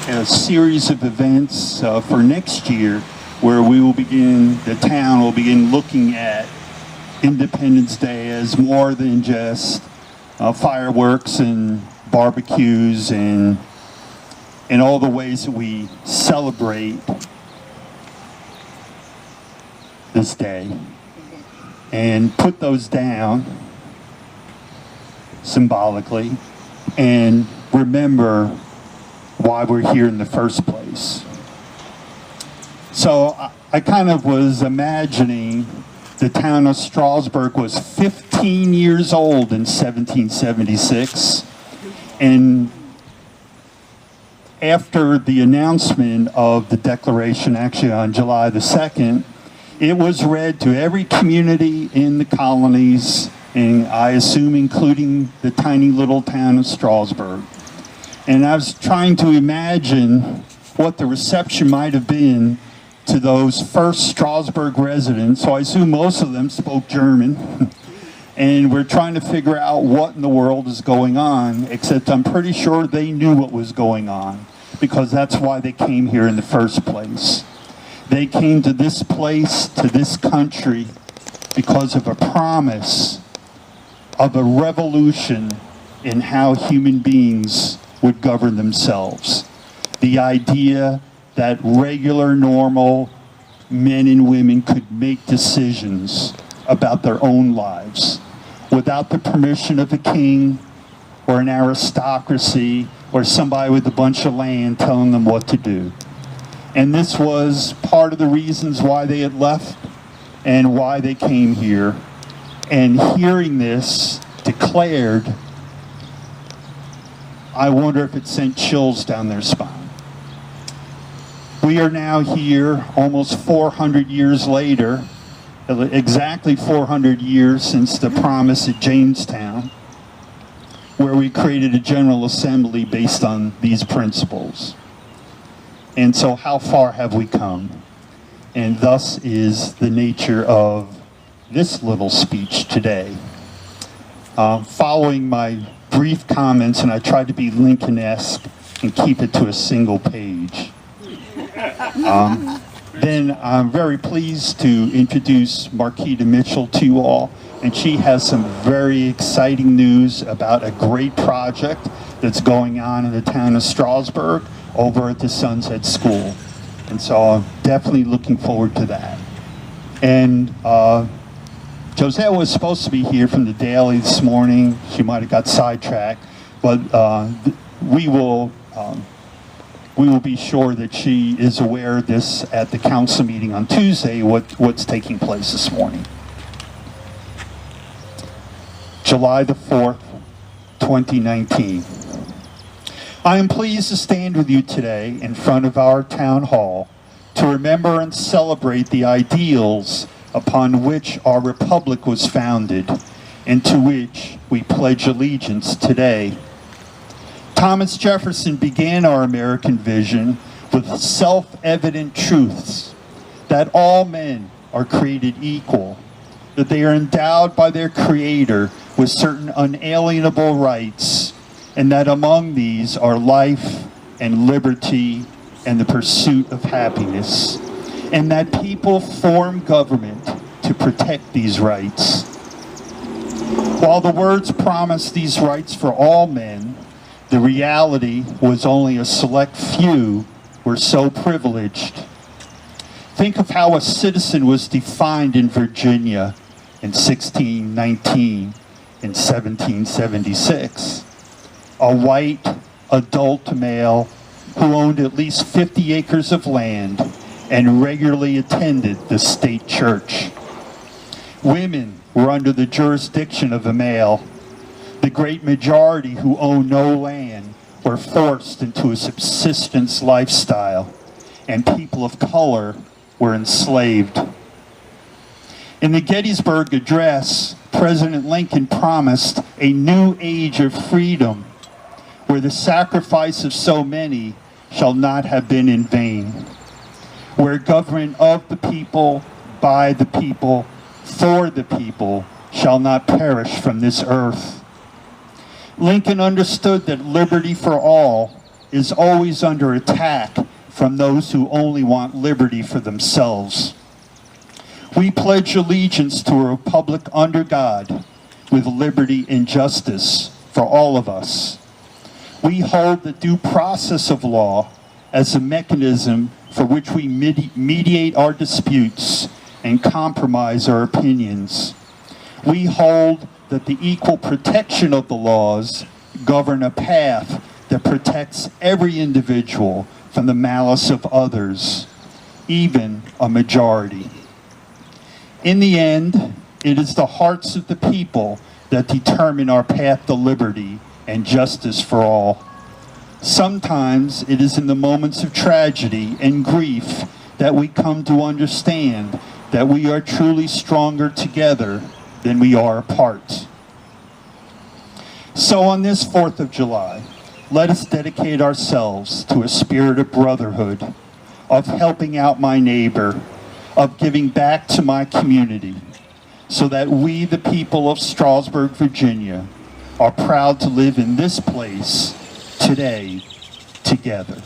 a series of events for next year where the town will begin looking at Independence Day as more than just fireworks and barbecues and all the ways that we celebrate this day, and put those down symbolically and remember why we're here in the first place. So I kind of was imagining the town of Strasburg was 15 years old in 1776, and after the announcement of the Declaration, actually on July the 2nd, it was read to every community in the colonies, and I assume including the tiny little town of Strasburg. And I was trying to imagine what the reception might have been to those first Strasburg residents. So I assume most of them spoke German. And we're trying to figure out what in the world is going on, except I'm pretty sure they knew what was going on, because that's why they came here in the first place. They came to this place, to this country, because of a promise of a revolution in how human beings would govern themselves. The idea that regular, normal men and women could make decisions about their own lives without the permission of a king or an aristocracy or somebody with a bunch of land telling them what to do. And this was part of the reasons why they had left and why they came here. And hearing this declared, I wonder if it sent chills down their spine. We are now here almost 400 years later, exactly 400 years since the promise at Jamestown, where we created a General Assembly based on these principles. And so how far have we come? And thus is the nature of this little speech today. Following my brief comments, and I tried to be Lincoln-esque and keep it to a single page. Then I'm very pleased to introduce Marquita Mitchell to you all, and she has some very exciting news about a great project that's going on in the town of Strasburg over at the Sunset School. And so I'm definitely looking forward to that. And Josette was supposed to be here from the Daily this morning. She might have got sidetracked, but we will be sure that she is aware of this at the council meeting on Tuesday, what's taking place this morning. July the 4th, 2019. I am pleased to stand with you today in front of our town hall to remember and celebrate the ideals upon which our republic was founded and to which we pledge allegiance today. Thomas Jefferson began our American vision with self-evident truths that all men are created equal, that they are endowed by their Creator with certain unalienable rights, and that among these are life and liberty and the pursuit of happiness, and that people form government to protect these rights. While the words promised these rights for all men, the reality was only a select few were so privileged. Think of how a citizen was defined in Virginia in 1619 and 1776. A white adult male who owned at least 50 acres of land and regularly attended the state church. Women were under the jurisdiction of a male. The great majority who owned no land were forced into a subsistence lifestyle, and people of color were enslaved. In the Gettysburg Address, President Lincoln promised a new age of freedom, where the sacrifice of so many shall not have been in vain, where government of the people, by the people, for the people, shall not perish from this earth. Lincoln understood that liberty for all is always under attack from those who only want liberty for themselves. We pledge allegiance to a republic under God, with liberty and justice for all of us. We hold the due process of law as a mechanism for which we mediate our disputes and compromise our opinions. We hold that the equal protection of the laws govern a path that protects every individual from the malice of others, even a majority. In the end, it is the hearts of the people that determine our path to liberty and justice for all. Sometimes it is in the moments of tragedy and grief that we come to understand that we are truly stronger together than we are apart. So on this 4th of July, let us dedicate ourselves to a spirit of brotherhood, of helping out my neighbor, of giving back to my community, so that we, the people of Strasburg, Virginia, are proud to live in this place today together.